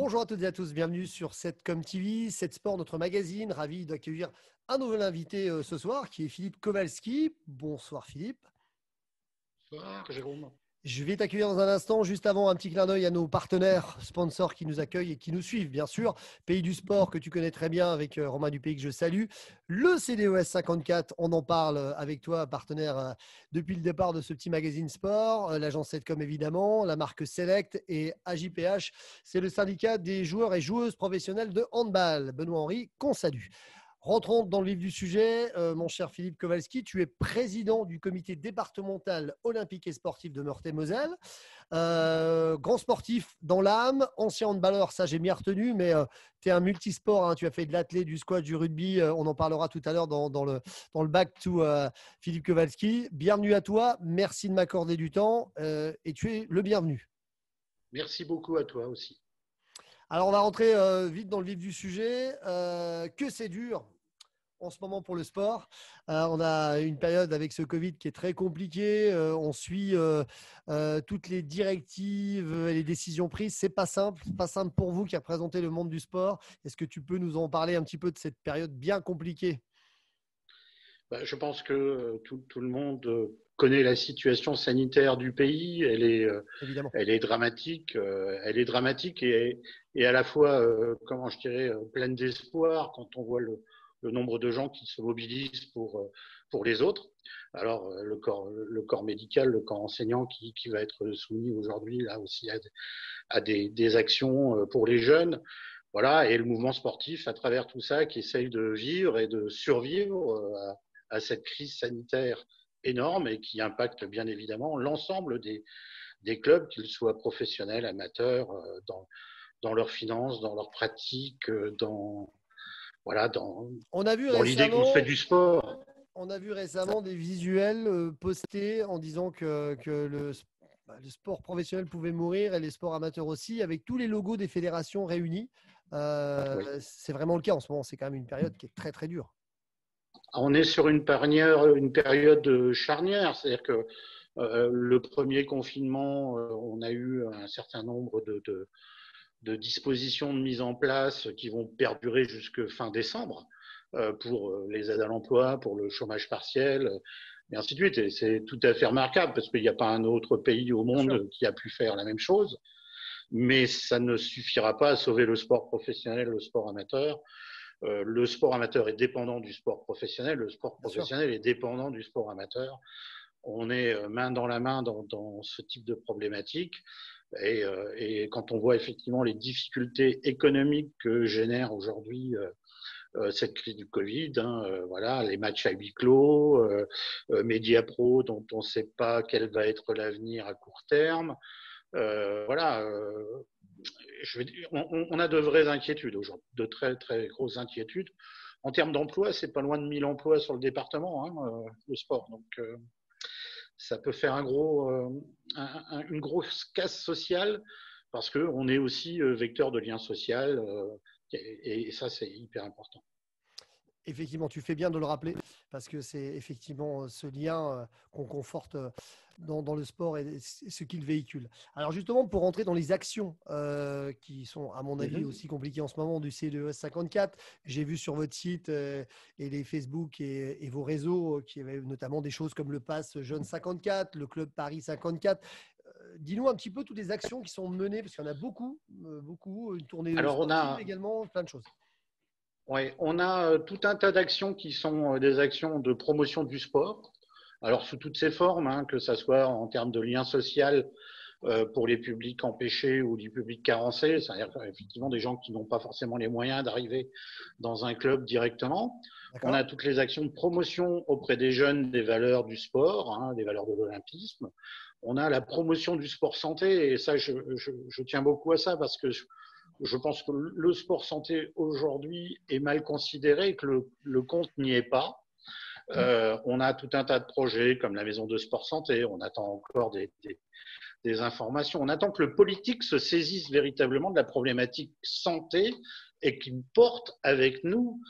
Bonjour à toutes et à tous, bienvenue sur 7com TV, 7 Sport, notre magazine. Ravi d'accueillir un nouvel invité ce soir qui est Philippe Kowalski. Bonsoir Philippe. Bonsoir, Jérôme. Je vais t'accueillir dans un instant. Juste avant, un petit clin d'œil à nos partenaires, sponsors qui nous accueillent et qui nous suivent, bien sûr. Pays du Sport, que tu connais très bien avec Romain Dupéy, que je salue. Le CDES 54, on en parle avec toi, partenaire depuis le départ de ce petit magazine sport. L'agence 7com, évidemment. La marque Select et AJPH, c'est le syndicat des joueurs et joueuses professionnelles de handball. Benoît Henry, qu'on salue. Rentrons dans le vif du sujet. Mon cher Philippe Kowalski, tu es président du comité départemental olympique et sportif de Meurthe-et-Moselle. Grand sportif dans l'âme, ancien handballeur, ça j'ai bien retenu, mais tu es un multisport. Hein, tu as fait de l'athlé, du squat, du rugby. On en parlera tout à l'heure dans le back to Philippe Kowalski. Bienvenue à toi. Merci de m'accorder du temps et tu es le bienvenu. Merci beaucoup à toi aussi. Alors, on va rentrer vite dans le vif du sujet. Que c'est dur en ce moment pour le sport. On a une période avec ce Covid qui est très compliquée. On suit toutes les directives et les décisions prises. C'est pas simple. Pas simple pour vous qui représentez le monde du sport. Est-ce que tu peux nous en parler un petit peu de cette période bien compliquée? Je pense que tout le monde connaît la situation sanitaire du pays. Évidemment. Elle est dramatique. Elle est dramatique et à la fois, comment je dirais, pleine d'espoir quand on voit le nombre de gens qui se mobilisent pour les autres. Alors, le corps médical, le corps enseignant qui va être soumis aujourd'hui là aussi à des actions pour les jeunes. Voilà, et le mouvement sportif à travers tout ça qui essaye de vivre et de survivre à cette crise sanitaire énorme et qui impacte bien évidemment l'ensemble des clubs, qu'ils soient professionnels, amateurs, dans leurs finances, dans leurs pratiques, voilà, On a vu dans l'idée qu'on fait récemment du sport. On a vu récemment des visuels postés en disant que le sport professionnel pouvait mourir et les sports amateurs aussi, avec tous les logos des fédérations réunis. Oui. C'est vraiment le cas en ce moment. C'est quand même une période qui est très, très dure. On est sur une période charnière, c'est-à-dire que le premier confinement, on a eu un certain nombre de dispositions de mise en place qui vont perdurer jusque fin décembre pour les aides à l'emploi, pour le chômage partiel, et ainsi de suite. Et c'est tout à fait remarquable parce qu'il n'y a pas un autre pays au Bien sûr. monde qui a pu faire la même chose. Mais ça ne suffira pas à sauver le sport professionnel, le sport amateur. Le sport amateur est dépendant du sport professionnel, le sport Bien sûr. professionnel est dépendant du sport amateur. On est main dans la main dans ce type de problématique. Et quand on voit effectivement les difficultés économiques que génère aujourd'hui cette crise du Covid, voilà, les matchs à huis clos, Mediapro dont on ne sait pas quel va être l'avenir à court terme, voilà, on a de vraies inquiétudes aujourd'hui, de très très grosses inquiétudes. En termes d'emploi, c'est pas loin de 1000 emplois sur le département, le sport. Donc ça peut faire une grosse casse sociale parce qu'on est aussi vecteur de lien social et ça, c'est hyper important. Effectivement, tu fais bien de le rappeler parce que c'est effectivement ce lien qu'on conforte dans le sport et ce qu'il véhicule. Alors justement, pour rentrer dans les actions qui sont, à mon avis, Mm-hmm. aussi compliquées en ce moment du CDES 54, j'ai vu sur votre site et les Facebook et vos réseaux qu'il y avait notamment des choses comme le Pass Jeune 54, le Club Paris 54. Dis-nous un petit peu toutes les actions qui sont menées, parce qu'il y en a beaucoup, beaucoup, une tournée Alors sportive également, plein de choses. ouais, on a tout un tas d'actions qui sont des actions de promotion du sport. Alors sous toutes ses formes, que ça soit en termes de lien social pour les publics empêchés ou du public carencé, c'est-à-dire effectivement des gens qui n'ont pas forcément les moyens d'arriver dans un club directement. On D'accord? a toutes les actions de promotion auprès des jeunes des valeurs du sport, des valeurs de l'olympisme. On a la promotion du sport santé, et ça, je tiens beaucoup à ça parce que je pense que le sport santé aujourd'hui est mal considéré, que le compte n'y est pas. On a tout un tas de projets comme la maison de sport santé. On attend encore des informations. On attend que le politique se saisisse véritablement de la problématique santé et qu'il porte avec nous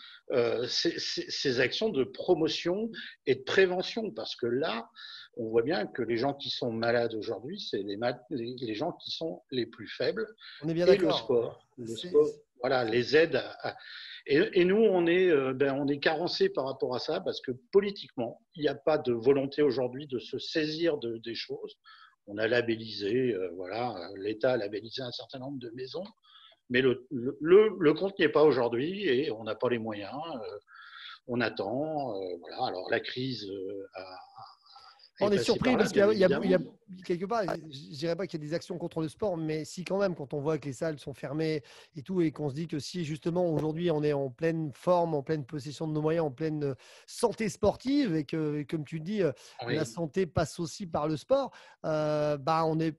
ces actions de promotion et de prévention. Parce que là, on voit bien que les gens qui sont malades aujourd'hui, c'est les gens qui sont les plus faibles. On est bien Et d'accord. le sport, voilà, les aide et nous, on est carencé par rapport à ça parce que politiquement, il n'y a pas de volonté aujourd'hui de se saisir des choses. On a labellisé, voilà, l'État a labellisé un certain nombre de maisons, mais le compte n'y est pas aujourd'hui et on n'a pas les moyens. On attend. Voilà. Alors la crise On est est passée surpris par là, parce qu'il bien y a évidemment. quelque part, je ne dirais pas qu'il y a des actions contre le sport, mais si quand même, quand on voit que les salles sont fermées et tout, et qu'on se dit que si justement aujourd'hui on est en pleine forme, en pleine possession de nos moyens, en pleine santé sportive, et que, comme tu dis, la Oui. santé passe aussi par le sport, bah, on est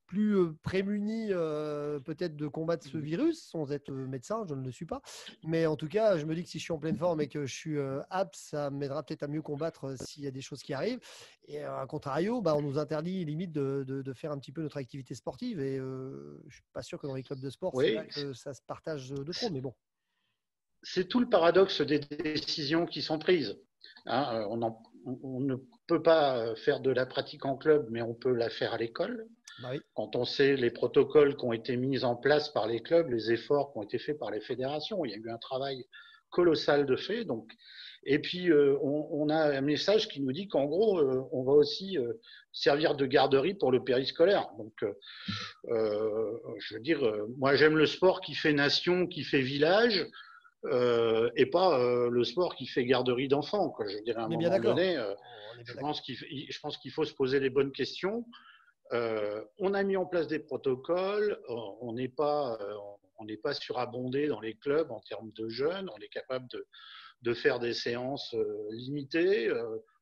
plus prémunis peut-être de combattre ce virus, sans être médecin, je ne le suis pas. Mais en tout cas, je me dis que si je suis en pleine forme et que je suis apte, ça m'aidera peut-être à mieux combattre s'il y a des choses qui arrivent. Et à contrario, bah, on nous interdit limite de faire un petit peu notre activité sportive. Et je ne suis pas sûr que dans les clubs de sport, c'est là Oui, que ça se partage de trop. Mais bon. c'est tout le paradoxe des décisions qui sont prises. Hein, on ne peut pas faire de la pratique en club, mais on peut la faire à l'école. Bah oui. Quand on sait les protocoles qui ont été mis en place par les clubs, les efforts qui ont été faits par les fédérations, il y a eu un travail colossal de fait. Donc, et puis, on a un message qui nous dit qu'en gros, on va aussi servir de garderie pour le périscolaire. Donc, je veux dire, moi, j'aime le sport qui fait nation, qui fait village, et pas le sport qui fait garderie d'enfants. Je dirais à un On est bien moment d'accord. donné, On est bien je d'accord. pense qu'il faut se poser les bonnes questions. On a mis en place des protocoles, on n'est pas surabondé dans les clubs en termes de jeunes, on est capable de faire des séances limitées,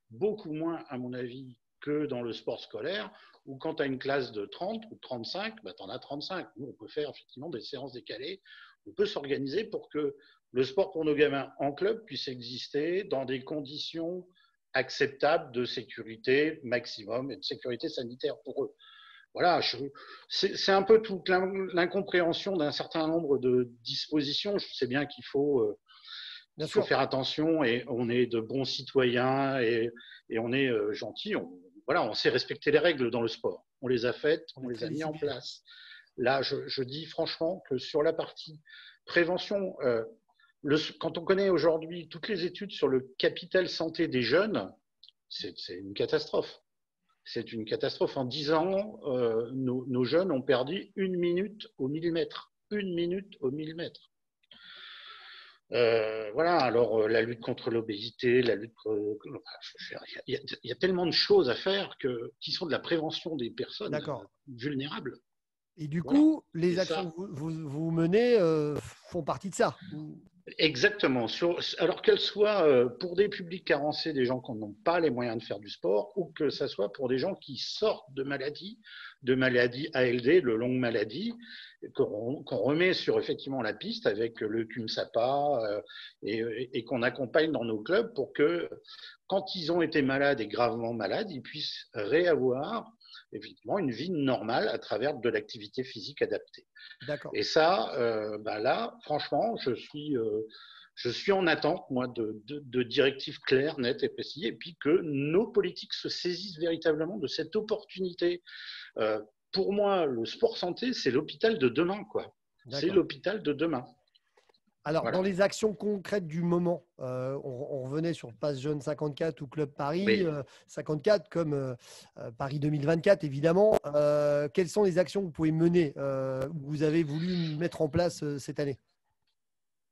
beaucoup moins à mon avis que dans le sport scolaire, où quand tu as une classe de 30 ou 35, bah, tu en as 35. Nous, on peut faire effectivement des séances décalées, on peut s'organiser pour que le sport pour nos gamins en club puisse exister dans des conditions acceptables de sécurité maximum et de sécurité sanitaire pour eux. Voilà, c'est un peu toute l'incompréhension d'un certain nombre de dispositions. Je sais bien Bien qu'il faut sûr. faire attention et on est de bons citoyens et on est gentils. Voilà, on sait respecter les règles dans le sport. On les a faites, On on est les très a mis en discipliné. place. Là, je dis franchement que sur la partie prévention, quand on connaît aujourd'hui toutes les études sur le capital santé des jeunes, c'est une catastrophe. C'est une catastrophe. En 10 ans, nos jeunes ont perdu 1 minute au millimètre. 1 minute au millimètre. Voilà, alors la lutte contre l'obésité, la lutte il y a tellement de choses à faire qui sont de la prévention des personnes D'accord. vulnérables. Et du Voilà. coup, Et les actions ça, que vous menez font partie de ça. exactement. Alors qu'elle soit pour des publics carencés, des gens qui n'ont pas les moyens de faire du sport, ou que ce soit pour des gens qui sortent de maladies ALD, de longues maladies, qu'on remet sur effectivement la piste avec le CUMSAPA et qu'on accompagne dans nos clubs pour que, quand ils ont été malades et gravement malades, ils puissent réavoir effectivement une vie normale à travers de l'activité physique adaptée. D'accord. Et ça, là, franchement, je suis en attente, moi, de directives claires, nettes et précises, et puis que nos politiques se saisissent véritablement de cette opportunité. Pour moi, le sport santé, c'est l'hôpital de demain, quoi. C'est D'accord. l'hôpital de demain. Alors, dans Voilà. les actions concrètes du moment, on revenait sur Pass Jeune 54 ou Club Paris Oui. 54, comme Paris 2024, évidemment. Quelles sont les actions que vous pouvez mener, que vous avez voulu mettre en place cette année?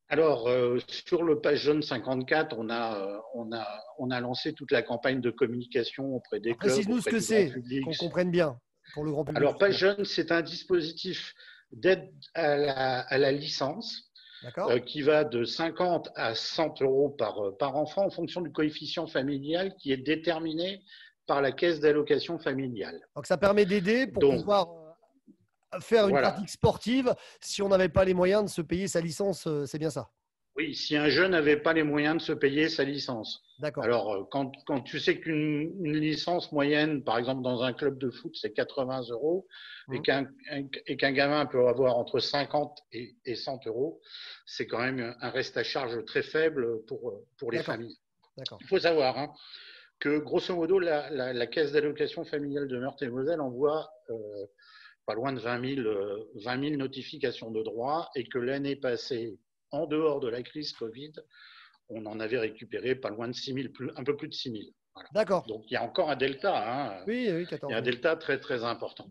Alors, sur le Page Jeune 54, on a lancé toute la campagne de communication auprès des Alors, clubs, précise-nous ce auprès que du grand c'est, public. qu'on comprenne bien, pour le grand public, Alors, Page justement. Jeune, c'est un dispositif d'aide à la licence D'accord? qui va de 50 à 100 euros par enfant en fonction du coefficient familial qui est déterminé par la caisse d'allocation familiale. Donc, ça permet d'aider pour Donc, pouvoir faire une voilà, pratique sportive si on n'avait pas les moyens de se payer sa licence. C'est bien ça? Oui, si un jeune n'avait pas les moyens de se payer sa licence. D'accord. Alors, quand tu sais qu'une licence moyenne, par exemple dans un club de foot, c'est 80 euros et Mmh. qu'un gamin peut avoir entre 50 et 100 euros, c'est quand même un reste à charge très faible pour les D'accord. familles. D'accord. Il faut savoir hein, que, grosso modo, la caisse d'allocation familiale de Meurthe-et-Moselle envoie pas loin de 20 000 notifications de droits et que l'année passée, en dehors de la crise Covid, on en avait récupéré pas loin de 6 000, un peu plus de 6 000. Voilà. D'accord. Donc il y a encore un delta, hein, Oui, oui, il y 14 a un 000. delta très très important.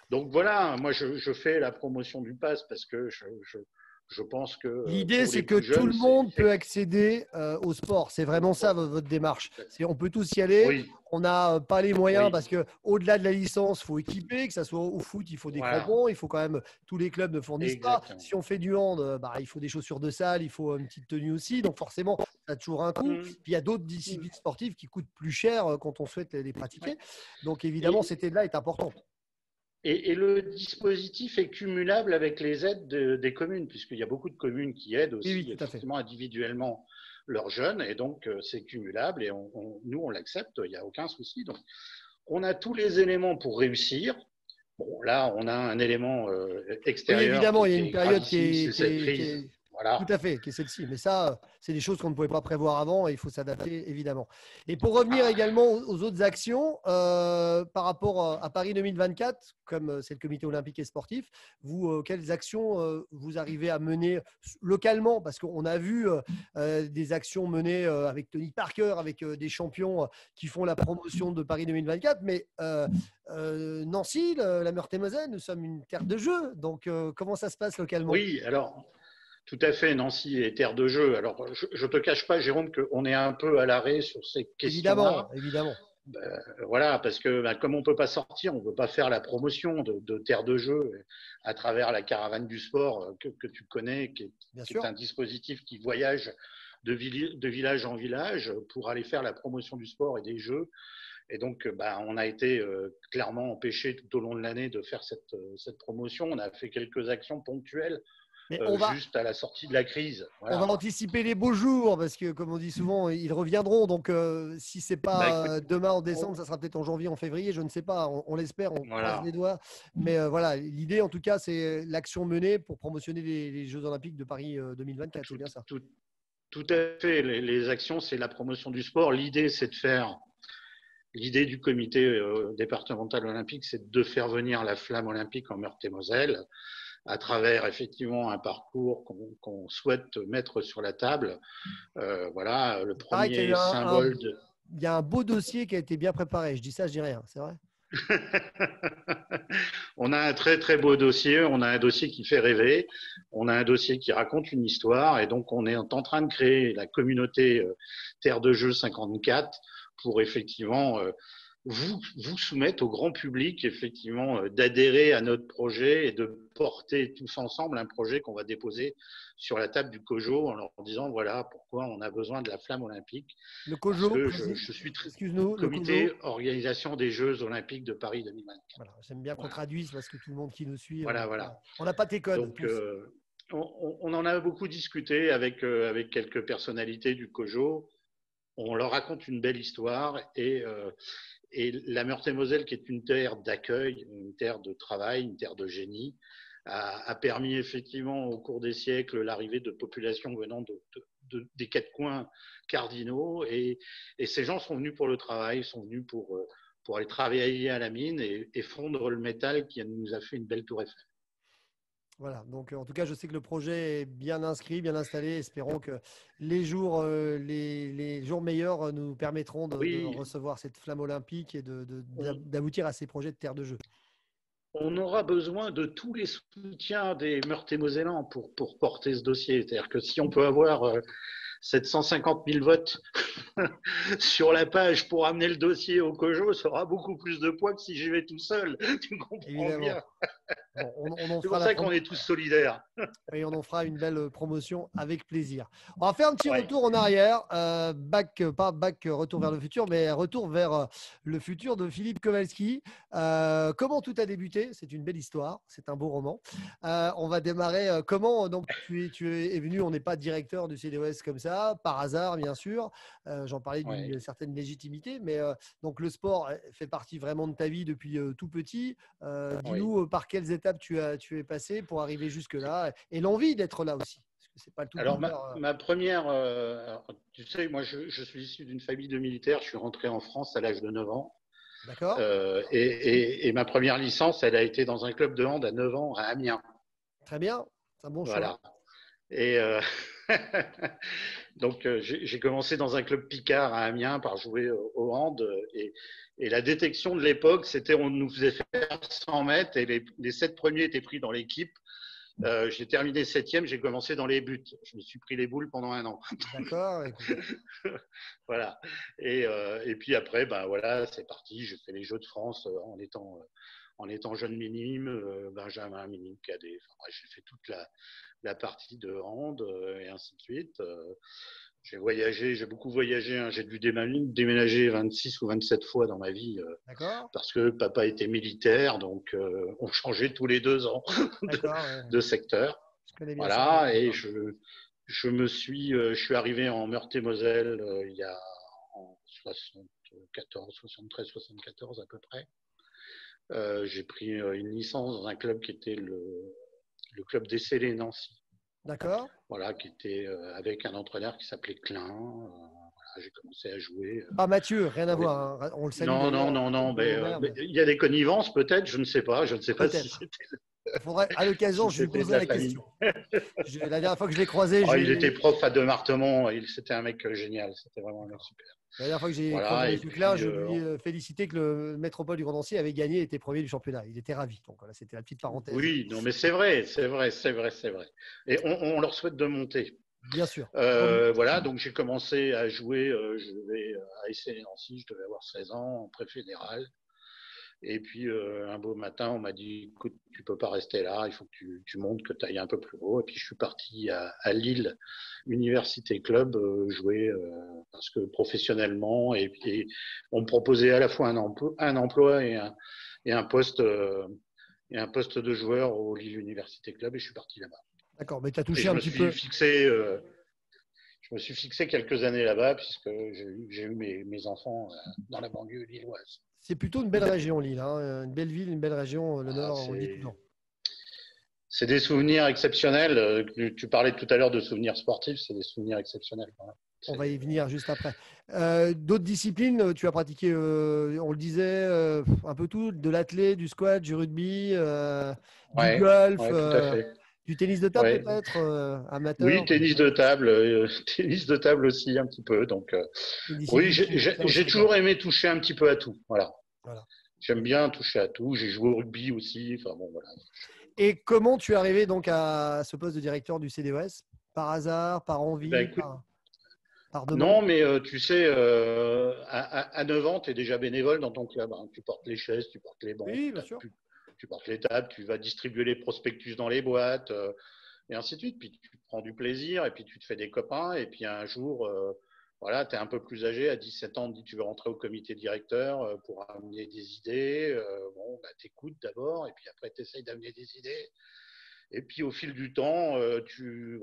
Donc voilà, moi je fais la promotion du pass parce que je pense que L'idée, pour c'est les que plus tout jeunes, le monde peut accéder au sport. C'est au vraiment ça sport. votre démarche. On peut tous y aller. Oui, On n'a pas les moyens oui, parce que au-delà de la licence, il faut équiper. Que ça soit au foot, il faut des voilà, crampons. Il faut quand même tous les clubs ne fournissent pas. exactement. Si on fait du hand, bah, il faut des chaussures de salle, il faut une petite tenue aussi. Donc forcément, ça a toujours un coût. Mmh, Puis il y a d'autres mmh, disciplines sportives qui coûtent plus cher quand on souhaite les ouais. pratiquer. Donc évidemment, Et, cette aide-là est importante. et le dispositif est cumulable avec les aides des communes, puisqu'il y a beaucoup de communes qui aident Oui, oui, aussi tout à fait. effectivement individuellement leurs jeunes, et donc c'est cumulable, et nous on l'accepte, il n'y a aucun souci. Donc on a tous les éléments pour réussir. Bon, là, on a un élément Oui, extérieur évidemment, il y a qui une est période gravissime, c'est cette qui crise. est tout Voilà. à fait, qui est celle-ci. Mais ça, c'est des choses qu'on ne pouvait pas prévoir avant et il faut s'adapter, évidemment. Et pour revenir Ah, également aux autres actions, par rapport à Paris 2024, comme c'est le comité olympique et sportif, vous, quelles actions vous arrivez à mener localement? Parce qu'on a vu des actions menées avec Tony Parker, avec des champions qui font la promotion de Paris 2024, mais Nancy, la Meurthe-et-Moselle, nous sommes une terre de jeu. Donc, comment ça se passe localement? oui, alors, tout à fait, Nancy est terre de jeu. Alors, je ne te cache pas, Jérôme, qu'on est un peu à l'arrêt sur ces questions-là. Évidemment, évidemment. Voilà, parce que comme on ne peut pas sortir, on ne peut pas faire la promotion de terre de jeu à travers la caravane du sport que tu connais, Bien qui est sûr. un dispositif qui voyage de village en village pour aller faire la promotion du sport et des jeux. Et donc, on a été clairement empêché tout au long de l'année de faire cette promotion. On a fait quelques actions ponctuelles Mais juste à la sortie de la crise. on va Voilà. anticiper les beaux jours parce que, comme on dit souvent, ils reviendront. Donc, si c'est Bah, pas écoute, demain en on- décembre, ça sera peut-être en janvier, en février. Je ne sais pas. On l'espère, on croise voilà. les doigts. Mais voilà, l'idée, en tout cas, c'est l'action menée pour promotionner les Jeux Olympiques de Paris 2024. C'est Tout, bien ça. tout, tout à fait. Les actions, c'est la promotion du sport. L'idée, c'est de faire. L'idée du comité départemental olympique, c'est de faire venir la flamme olympique en Meurthe-et-Moselle à travers effectivement un parcours qu'on souhaite mettre sur la table. Voilà, le Il paraît qu'il y a eu premier symbole de. il y a un beau dossier qui a été bien préparé. Je dis ça, je dis rien. C'est vrai? On a un très très beau dossier, on a un dossier qui fait rêver, on a un dossier qui raconte une histoire, et donc on est en train de créer la communauté Terre de Jeux 54 pour effectivement vous soumettre au grand public effectivement d'adhérer à notre projet et de porter tous ensemble un projet qu'on va déposer sur la table du COJO en leur disant voilà pourquoi on a besoin de la flamme olympique, Le parce COJO, que je suis excuse-nous, le comité COJO. organisation des Jeux olympiques de Paris 2024. Voilà, j'aime bien qu'on Voilà, traduise parce que tout le monde qui nous suit, voilà, voilà. on n'a pas tes codes Donc, tous. on en a beaucoup discuté avec quelques personnalités du COJO. On leur raconte une belle histoire et la Meurthe-et-Moselle, qui est une terre d'accueil, une terre de travail, une terre de génie, a permis effectivement au cours des siècles l'arrivée de populations venant des quatre coins cardinaux. Et ces gens sont venus pour le travail, sont venus pour aller travailler à la mine et fondre le métal qui nous a fait une belle tour Eiffel. Voilà, donc en tout cas, je sais que le projet est bien inscrit, bien installé. Espérons que les jours meilleurs nous permettront de Oui, recevoir cette flamme olympique et on, d'aboutir à ces projets de terre de jeu. on aura besoin de tous les soutiens des Meurthe-et-Mosellans pour porter ce dossier. C'est-à-dire que si on peut avoir 750 000 votes sur la page pour amener le dossier au COJO, ça aura beaucoup plus de poids que si j'y vais tout seul. Tu comprends Évidemment. bien. Bon, on en C'est fera pour la ça qu'on est tous solidaires. et on en fera une belle promotion avec plaisir. On va faire un petit Ouais. retour en arrière, pas back retour vers le futur, mais retour vers le futur de Philippe Kowalski. Comment tout a débuté? C'est une belle histoire, c'est un beau roman. On va démarrer. Comment donc tu es venu? On n'est pas directeur du CDOS comme ça, par hasard bien sûr. J'en parlais Ouais. d'une certaine légitimité, mais donc le sport fait partie vraiment de ta vie depuis tout petit. Dis-nous par quelles étapes tu es passé pour arriver jusque-là et l'envie d'être là aussi. Parce que c'est pas le tout Alors, bonheur. ma première, tu sais, moi, je suis issu d'une famille de militaires. Je suis rentré en France à l'âge de 9 ans. D'accord. Et ma première licence, elle a été dans un club de hand à 9 ans à Amiens. Très bien. C'est un bon choix. Voilà. Et donc, j'ai commencé dans un club Picard à Amiens par jouer au hand. Et la détection de l'époque, c'était on nous faisait faire 100 mètres et les 7 premiers étaient pris dans l'équipe. J'ai terminé 7e, j'ai commencé dans les buts. Je me suis pris les boules pendant 1 an. D'accord. Écoute. Voilà. Et puis après, ben voilà, c'est parti. J'ai fait les Jeux de France en étant jeune minime, Benjamin, minime, cadet. Enfin, bref, j'ai fait toute la partie de hand et ainsi de suite. J'ai voyagé, j'ai beaucoup voyagé. Hein. J'ai dû déménager 26 ou 27 fois dans ma vie D'accord. parce que papa était militaire, donc on changeait tous les 2 ans D'accord. Ouais. de secteur. Je connais bien ça. Voilà, et je suis arrivé en Meurthe-et-Moselle il y a en 74, 73, 74 à peu près. J'ai pris une licence dans un club qui était le club des Scellés Nancy. D'accord. Voilà, qui était avec un entraîneur qui s'appelait Klein. Voilà, j'ai commencé à jouer. Pas Mathieu, rien à Avec... voir. Hein. On le salue Non, non, d'ailleurs. non, non, De mer, mais mais il y a des connivences peut-être, je ne sais pas. Je ne sais pas si peut-être. c'était Il faudrait, à l'occasion, si je lui c'était de poserai la la famille. question. La dernière fois que je l'ai croisé, Oh, il était prof à Demartemont, c'était un mec génial, c'était vraiment un mec super. la dernière fois que j'ai croisé Voilà, M. et Klein, puis je lui félicitais que le Métropole du Grand Nancy avait gagné et était premier du championnat. Il était ravi. Donc voilà, c'était la petite parenthèse. oui, non, mais c'est vrai, c'est vrai, c'est vrai, c'est vrai. Et on leur souhaite de monter. Bien sûr. Tant mieux. Voilà, donc j'ai commencé à jouer, je vais à SC Nancy, je devais avoir 16 ans, en pré-fédéral. Et puis un beau matin, on m'a dit, écoute, tu peux pas rester là, il faut que tu montes, que tu ailles un peu plus haut. Et puis je suis parti à Lille, Université Club, jouer parce que professionnellement, et puis on me proposait à la fois un emploi et un poste de joueur au Lille Université Club, et je suis parti là-bas. D'accord, mais tu as Et touché un petit peu. je me suis fixé quelques années là-bas puisque j'ai eu mes enfants dans la banlieue lilloise. C'est plutôt une belle région, Lille. Hein. Une belle ville, une belle région. Le Ah, Nord, on le dit tout le temps. c'est des souvenirs exceptionnels. Tu parlais tout à l'heure de souvenirs sportifs, c'est des souvenirs exceptionnels. Voilà. On va y venir juste après. D'autres disciplines, tu as pratiqué, on le disait, un peu tout, de l'athlé, du squat, du rugby, du Ouais, golf, ouais, tout à fait. du tennis de table Ouais. peut-être, Oui, amateur. tennis de table, tennis de table aussi un petit peu. Donc, Une oui, discipline qui tient aussi j'ai à cœur. toujours aimé toucher un petit peu à tout. Voilà. Voilà. J'aime bien toucher à tout. J'ai joué au rugby aussi. Enfin bon, voilà. Et comment tu es arrivé donc à ce poste de directeur du CDOS? Par hasard, par Ben, envie, écoute, par demande? non, mais tu sais, à 9 ans, tu es déjà bénévole dans ton club. Hein. Tu portes les chaises, tu portes les bancs, Oui, bien sûr. tu portes les tables, tu vas distribuer les prospectus dans les boîtes, et ainsi de suite. Puis tu prends du plaisir, et puis tu te fais des copains. Et puis un jour, voilà, tu es un peu plus âgé, à 17 ans, tu veux rentrer au comité directeur pour amener des idées. Bon, bah, tu écoutes d'abord, et puis après, tu essayes d'amener des idées. Et puis au fil du temps, tu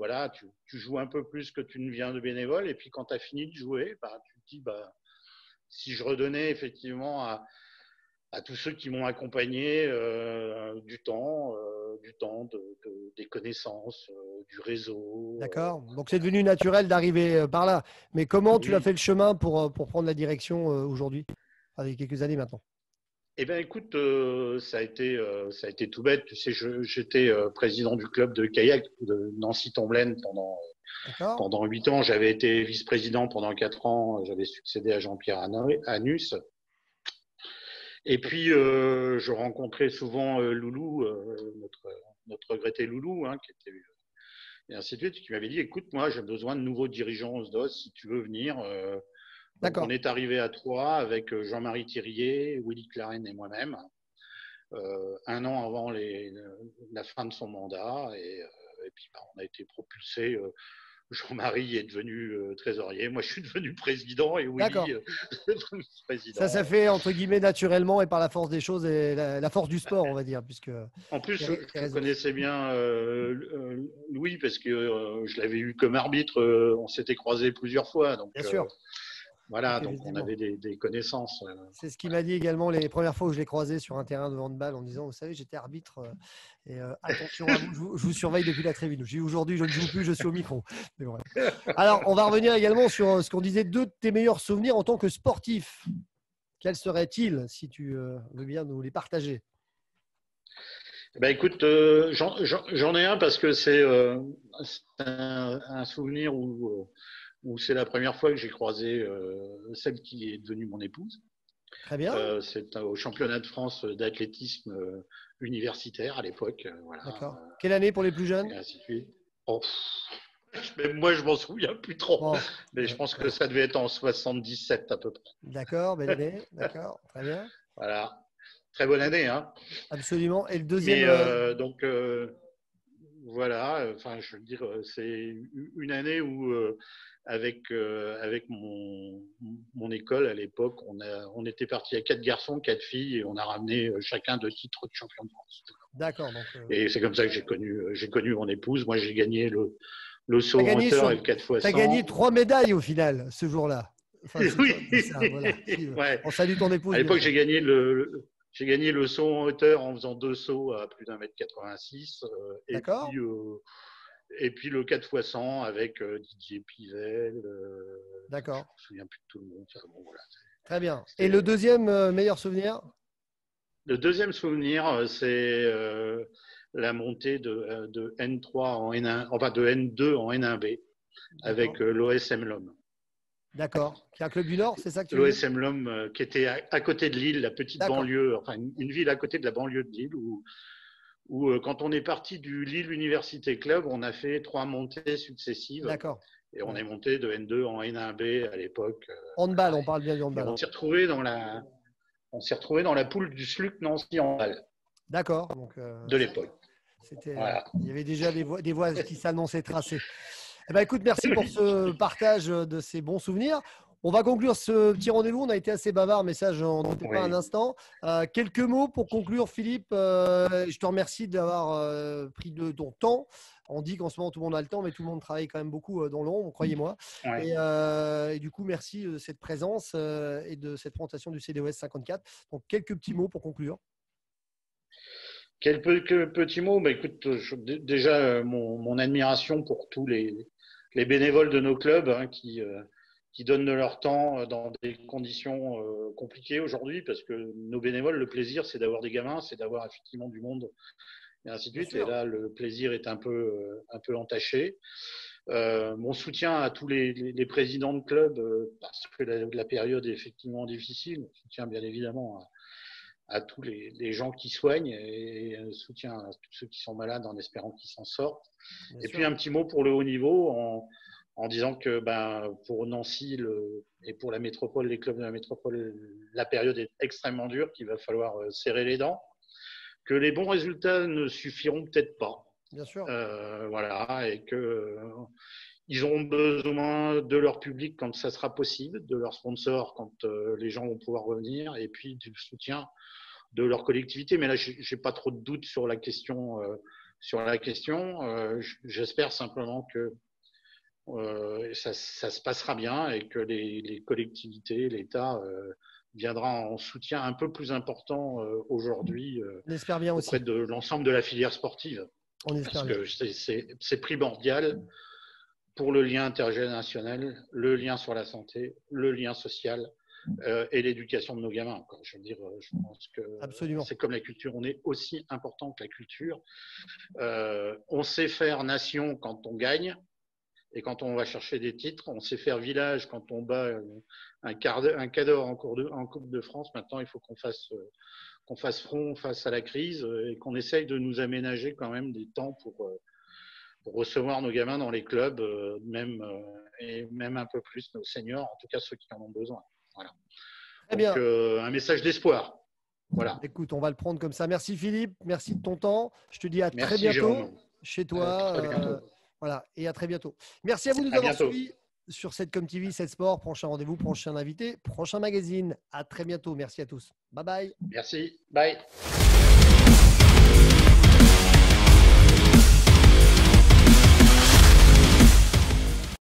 joues un peu plus que tu ne viens de bénévole. Et puis quand tu as fini de jouer, bah, tu te dis, bah, si je redonnais effectivement à tous ceux qui m'ont accompagné du temps, des connaissances, du réseau. D'accord. Donc c'est devenu naturel d'arriver par là. Mais comment tu as Oui. fait le chemin pour prendre la direction aujourd'hui, avec quelques années maintenant? Eh bien, écoute, ça a été tout bête. Tu sais, j'étais président du club de kayak de Nancy-Tomblaine D'accord. pendant 8 ans. J'avais été vice-président pendant 4 ans. J'avais succédé à Jean-Pierre Anus. Et puis, je rencontrais souvent Loulou, notre regretté Loulou, hein, et ainsi de suite, qui m'avait dit, écoute, moi, j'ai besoin de nouveaux dirigeants au SDOS, si tu veux venir. Donc, on D'accord. est arrivé à 3 avec Jean-Marie Thirier, Willy Claren et moi-même, un an avant la fin de son mandat. Et puis, on a été propulsé. Jean-Marie est devenu trésorier. Moi, je suis devenu président et Willy D'accord. est devenu Ça président. fait entre guillemets naturellement et par la force des choses et la force du sport, on va dire, puisque En plus, tes je raisons. connaissais bien Louis parce que je l'avais eu comme arbitre. On s'était croisés plusieurs fois. Donc, Bien sûr. voilà, Donc, donc on effectivement. avait des connaissances. C'est ce qu'il m'a dit également les premières fois où je l'ai croisé sur un terrain de handball en disant, vous savez, j'étais arbitre et attention à vous, je vous surveille depuis la tribune. J'ai aujourd'hui, je ne joue plus, je suis au micro. Mais voilà. Alors, on va revenir également sur ce qu'on disait, deux de tes meilleurs souvenirs en tant que sportif. Quels seraient-ils, si tu veux bien nous les partager? Ben écoute, j'en ai un parce que c'est un souvenir où c'est la première fois que j'ai croisé celle qui est devenue mon épouse. Très bien. C'est au championnat de France d'athlétisme universitaire à l'époque. Voilà, D'accord. Quelle année pour les plus et jeunes? ainsi de suite. Oh, même moi, je m'en souviens plus trop. Bon, Mais je pense que ça devait être en 77 à peu près. d'accord, belle année. D'accord, très bien. Voilà. Très bonne année, hein. Absolument. Et le deuxième, Mais donc, voilà, enfin, je veux dire, c'est une année où, avec mon école à l'époque, on était parti à 4 garçons, 4 filles, et on a ramené chacun 2 titres de champion de France. d'accord. Donc, Et c'est comme ça que j'ai connu mon épouse. Moi, j'ai gagné le tu as saut en gagné, hauteur et le 4 fois t'as gagné 100. 3 médailles au final ce jour-là. Enfin, c'est Oui, toi, c'est ça, voilà. ouais. On salue ton À épouse, bien l'époque, sûr. j'ai gagné le saut en hauteur en faisant 2 sauts à plus d'un mètre 86. D'accord, Et puis le 4 fois 100 avec Didier Pivel. Je d'accord. me souviens plus de tout le monde. Enfin, bon, voilà. Très bien. Et C'était, le deuxième meilleur souvenir? le deuxième souvenir, c'est la montée de N3 en N1, enfin de N2 en N1B D'accord. avec l'OSM Lom. D'accord. Qui est un club du Nord, c'est ça que tu veux dire? L'OSM Lom qui était à côté de Lille, la petite D'accord. banlieue, enfin une ville à côté de la banlieue de Lille où quand on est parti du Lille Université Club, on a fait 3 montées successives D'accord. et on Ouais. est monté de N2 en N1B à l'époque. Handball, Voilà. on parle bien du Et handball, hein. on s'est retrouvé dans la poule du SLUC Nancy en balle D'accord. Donc, de l'époque. Voilà. il y avait déjà des voies qui s'annonçaient tracées. Eh ben, écoute, merci pour ce partage de ces bons souvenirs. On va conclure ce petit rendez-vous. On a été assez bavard, mais ça, je n'en doutais pas un Oui. instant. Quelques mots pour conclure, Philippe. Je te remercie d'avoir pris de ton temps. On dit qu'en ce moment, tout le monde a le temps, mais tout le monde travaille quand même beaucoup dans l'ombre, croyez-moi. Ouais. Et du coup, merci de cette présence et de cette présentation du CDOS 54. Donc, quelques petits mots pour conclure. Quelques petits mots. Bah, écoute, déjà, mon admiration pour tous les bénévoles de nos clubs hein, qui donnent de leur temps dans des conditions compliquées aujourd'hui, parce que nos bénévoles, le plaisir, c'est d'avoir des gamins, c'est d'avoir effectivement du monde, et ainsi de Bien suite. Et sûr. là, le plaisir est un peu entaché. Mon soutien à tous les présidents de clubs, parce que la période est effectivement difficile. Mon soutien, bien évidemment, à tous les gens qui soignent et soutien à tous ceux qui sont malades en espérant qu'ils s'en sortent. Bien Et puis sûr. un petit mot pour le haut niveau en disant que pour Nancy et pour la métropole, les clubs de la métropole, la période est extrêmement dure, qu'il va falloir serrer les dents, que les bons résultats ne suffiront peut-être pas. Bien sûr. Voilà, et que ils auront besoin de leur public quand ça sera possible, de leurs sponsors quand les gens vont pouvoir revenir, et puis du soutien de leur collectivité. Mais là, j'ai pas trop de doutes sur la question. J'espère simplement que ça se passera bien et que les collectivités, l'État viendra en soutien un peu plus important aujourd'hui On espère bien auprès aussi. de l'ensemble de la filière sportive. On espère Parce bien. que c'est primordial pour le lien intergénérationnel, le lien sur la santé, le lien social et l'éducation de nos gamins. Je veux dire, je pense que Absolument. c'est comme la culture, on est aussi important que la culture. On sait faire nation quand on gagne et quand on va chercher des titres. On sait faire village quand on bat un cadre en Coupe de France. Maintenant, il faut qu'on fasse front face à la crise et qu'on essaye de nous aménager quand même des temps recevoir nos gamins dans les clubs, et même un peu plus nos seniors, en tout cas ceux qui en ont besoin. Voilà. Très Donc, bien. un message d'espoir. Voilà. Écoute, on va le prendre comme ça. Merci Philippe, merci de ton temps. Je te dis à très Merci bientôt Jérôme. chez À toi. très bientôt. Voilà, et à très bientôt. Merci à vous de nous À avoir bientôt. suivis sur cette Sport. 7 Sport. Prochain rendez-vous, prochain invité, prochain magazine. À très bientôt. Merci à tous. Bye bye. Merci. Bye.